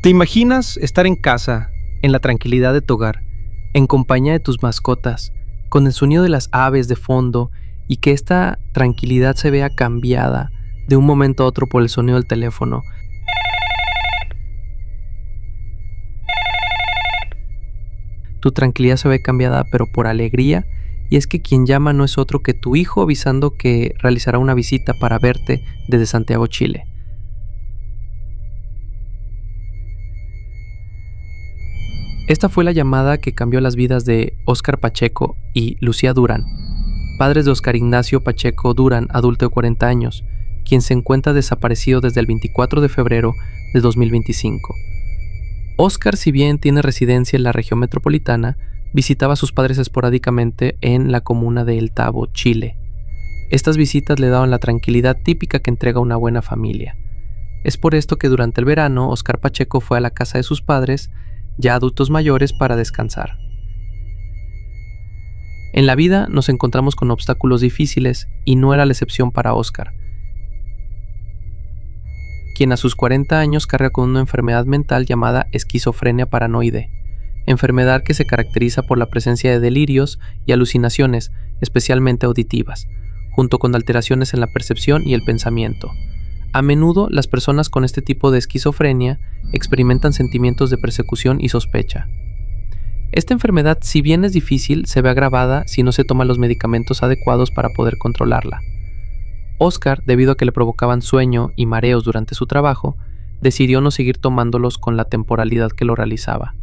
¿Te imaginas estar en casa, en la tranquilidad de tu hogar, en compañía de tus mascotas, con el sonido de las aves de fondo y que esta tranquilidad se vea cambiada de un momento a otro por el sonido del teléfono? Tu tranquilidad se ve cambiada pero por alegría, y es que quien llama no es otro que tu hijo avisando que realizará una visita para verte desde Santiago, Chile. Esta fue la llamada que cambió las vidas de Óscar Pacheco y Lucía Durán, padres de Óscar Ignacio Pacheco Durán, adulto de 40 años, quien se encuentra desaparecido desde el 24 de febrero de 2025. Óscar, si bien tiene residencia en la región metropolitana, visitaba a sus padres esporádicamente en la comuna de El Tabo, Chile. Estas visitas le daban la tranquilidad típica que entrega una buena familia. Es por esto que durante el verano Óscar Pacheco fue a la casa de sus padres, ya adultos mayores, para descansar. En la vida nos encontramos con obstáculos difíciles y no era la excepción para Óscar, quien a sus 40 años carga con una enfermedad mental llamada esquizofrenia paranoide, enfermedad que se caracteriza por la presencia de delirios y alucinaciones, especialmente auditivas, junto con alteraciones en la percepción y el pensamiento. A menudo, las personas con este tipo de esquizofrenia experimentan sentimientos de persecución y sospecha. Esta enfermedad, si bien es difícil, se ve agravada si no se toman los medicamentos adecuados para poder controlarla. Óscar, debido a que le provocaban sueño y mareos durante su trabajo, decidió no seguir tomándolos con la temporalidad que lo realizaba.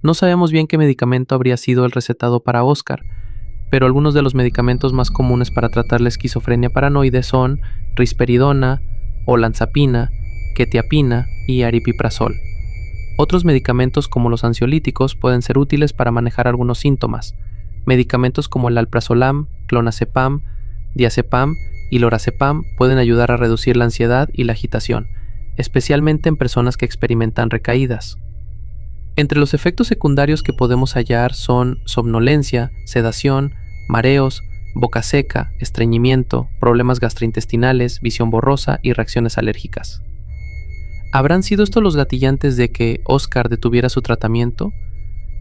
No sabemos bien qué medicamento habría sido el recetado para Óscar, pero algunos de los medicamentos más comunes para tratar la esquizofrenia paranoide son risperidona, olanzapina, quetiapina y aripiprazol. Otros medicamentos como los ansiolíticos pueden ser útiles para manejar algunos síntomas. Medicamentos como el alprazolam, clonazepam, diazepam y lorazepam pueden ayudar a reducir la ansiedad y la agitación, especialmente en personas que experimentan recaídas. Entre los efectos secundarios que podemos hallar son somnolencia, sedación, mareos, boca seca, estreñimiento, problemas gastrointestinales, visión borrosa y reacciones alérgicas. ¿Habrán sido estos los gatillantes de que Óscar detuviera su tratamiento?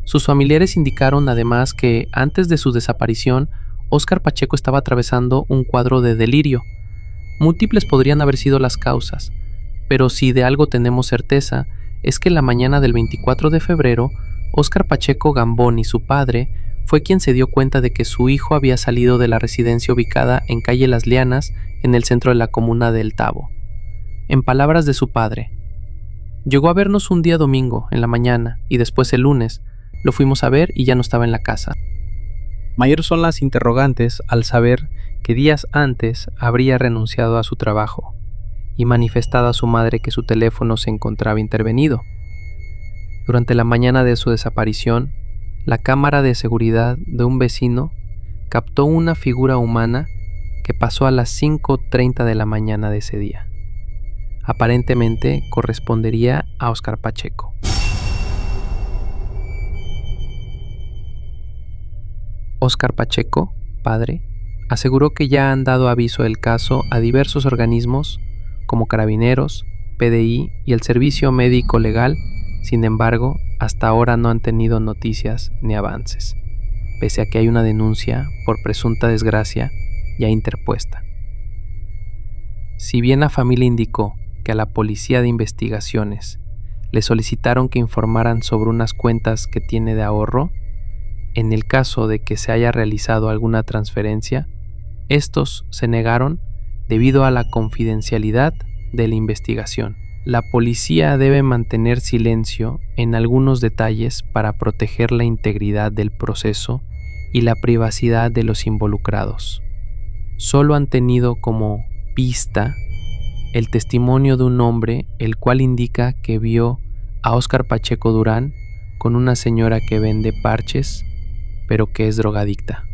Sus familiares indicaron además que antes de su desaparición, Óscar Pacheco estaba atravesando un cuadro de delirio. Múltiples podrían haber sido las causas, pero si de algo tenemos certeza, es que la mañana del 24 de febrero, Óscar Pacheco Gamboni, su padre, fue quien se dio cuenta de que su hijo había salido de la residencia ubicada en calle Las Lianas, en el centro de la comuna de El Tabo. En palabras de su padre: llegó a vernos un día domingo, en la mañana, y después el lunes, lo fuimos a ver y ya no estaba en la casa. Mayores son las interrogantes al saber que días antes habría renunciado a su trabajo y manifestado a su madre que su teléfono se encontraba intervenido. Durante la mañana de su desaparición, la cámara de seguridad de un vecino captó una figura humana que pasó a las 5:30 de la mañana de ese día. Aparentemente correspondería a Óscar Pacheco. Óscar Pacheco, padre, aseguró que ya han dado aviso del caso a diversos organismos como Carabineros, PDI y el Servicio Médico Legal. Sin embargo, hasta ahora no han tenido noticias ni avances, pese a que hay una denuncia por presunta desgracia ya interpuesta. Si bien la familia indicó que a la Policía de Investigaciones le solicitaron que informaran sobre unas cuentas que tiene de ahorro, en el caso de que se haya realizado alguna transferencia, estos se negaron debido a la confidencialidad de la investigación. La policía debe mantener silencio en algunos detalles para proteger la integridad del proceso y la privacidad de los involucrados. Solo han tenido como pista el testimonio de un hombre, el cual indica que vio a Óscar Pacheco Durán con una señora que vende parches, pero que es drogadicta.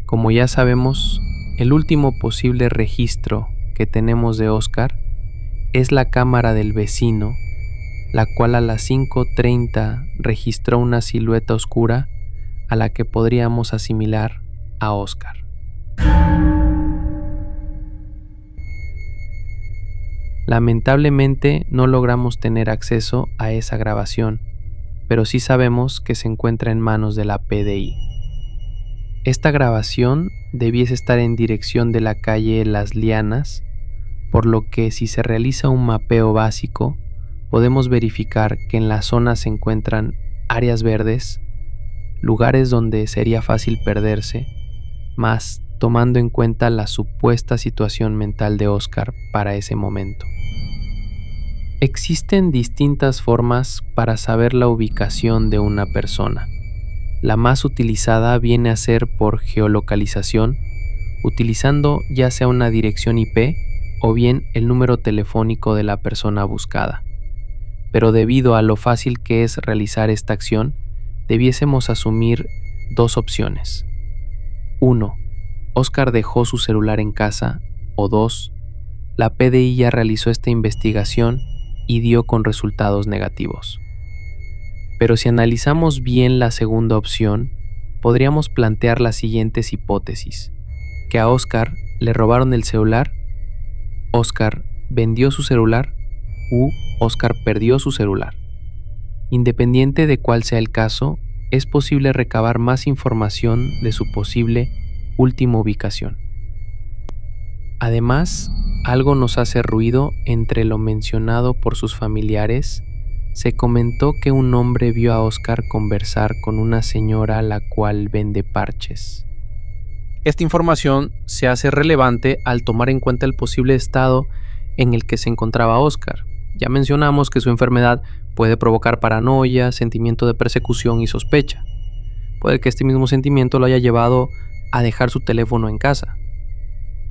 Como ya sabemos, el último posible registro que tenemos de Óscar es la cámara del vecino, la cual a las 5:30 registró una silueta oscura a la que podríamos asimilar a Óscar. Lamentablemente no logramos tener acceso a esa grabación, pero sí sabemos que se encuentra en manos de la PDI. Esta grabación debiese estar en dirección de la calle Las Lianas, por lo que si se realiza un mapeo básico, podemos verificar que en la zona se encuentran áreas verdes, lugares donde sería fácil perderse, más tomando en cuenta la supuesta situación mental de Oscar para ese momento. Existen distintas formas para saber la ubicación de una persona. La más utilizada viene a ser por geolocalización, utilizando ya sea una dirección IP o bien el número telefónico de la persona buscada. Pero debido a lo fácil que es realizar esta acción, debiésemos asumir dos opciones. 1. Oscar dejó su celular en casa, o 2. La PDI ya realizó esta investigación y dio con resultados negativos. Pero si analizamos bien la segunda opción, podríamos plantear las siguientes hipótesis: que a Oscar le robaron el celular, Oscar vendió su celular u Oscar perdió su celular. Independiente de cuál sea el caso, es posible recabar más información de su posible última ubicación. Además, algo nos hace ruido entre lo mencionado por sus familiares. Se comentó que un hombre vio a Oscar conversar con una señora la cual vende parches. Esta información se hace relevante al tomar en cuenta el posible estado en el que se encontraba Oscar. Ya mencionamos que su enfermedad puede provocar paranoia, sentimiento de persecución y sospecha. Puede que este mismo sentimiento lo haya llevado a dejar su teléfono en casa.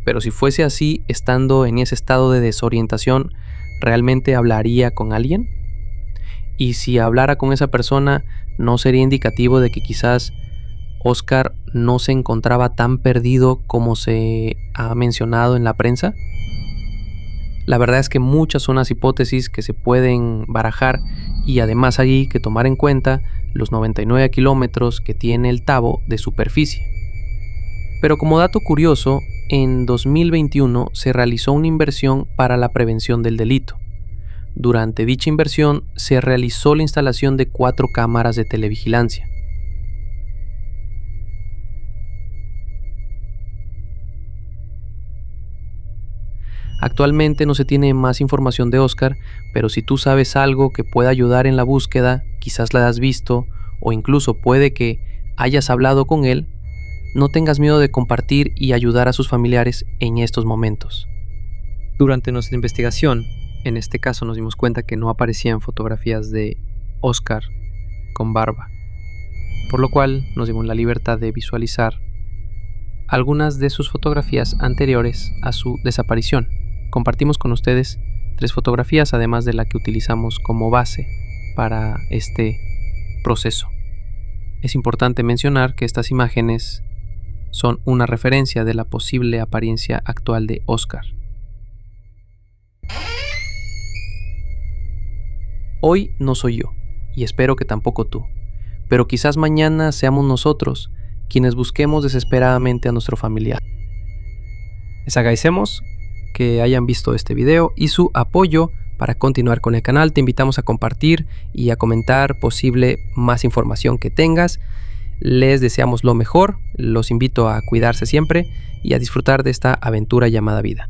Pero si fuese así, estando en ese estado de desorientación, ¿realmente hablaría con alguien? Y si hablara con esa persona, ¿no sería indicativo de que quizás Oscar no se encontraba tan perdido como se ha mencionado en la prensa? La verdad es que muchas son las hipótesis que se pueden barajar y además hay que tomar en cuenta los 99 kilómetros que tiene el Tabo de superficie. Pero como dato curioso, en 2021 se realizó una inversión para la prevención del delito. Durante dicha inversión se realizó la instalación de 4 cámaras de televigilancia. Actualmente no se tiene más información de Oscar, pero si tú sabes algo que pueda ayudar en la búsqueda, quizás la has visto o incluso puede que hayas hablado con él, no tengas miedo de compartir y ayudar a sus familiares en estos momentos. Durante nuestra investigación, en este caso nos dimos cuenta que no aparecían fotografías de Oscar con barba, por lo cual nos dimos la libertad de visualizar algunas de sus fotografías anteriores a su desaparición. Compartimos con ustedes 3 fotografías, además de la que utilizamos como base para este proceso. Es importante mencionar que estas imágenes son una referencia de la posible apariencia actual de Oscar. Hoy no soy yo, y espero que tampoco tú, pero quizás mañana seamos nosotros quienes busquemos desesperadamente a nuestro familiar. Les agradecemos que hayan visto este video y su apoyo para continuar con el canal. Te invitamos a compartir y a comentar posible más información que tengas. Les deseamos lo mejor, los invito a cuidarse siempre y a disfrutar de esta aventura llamada vida.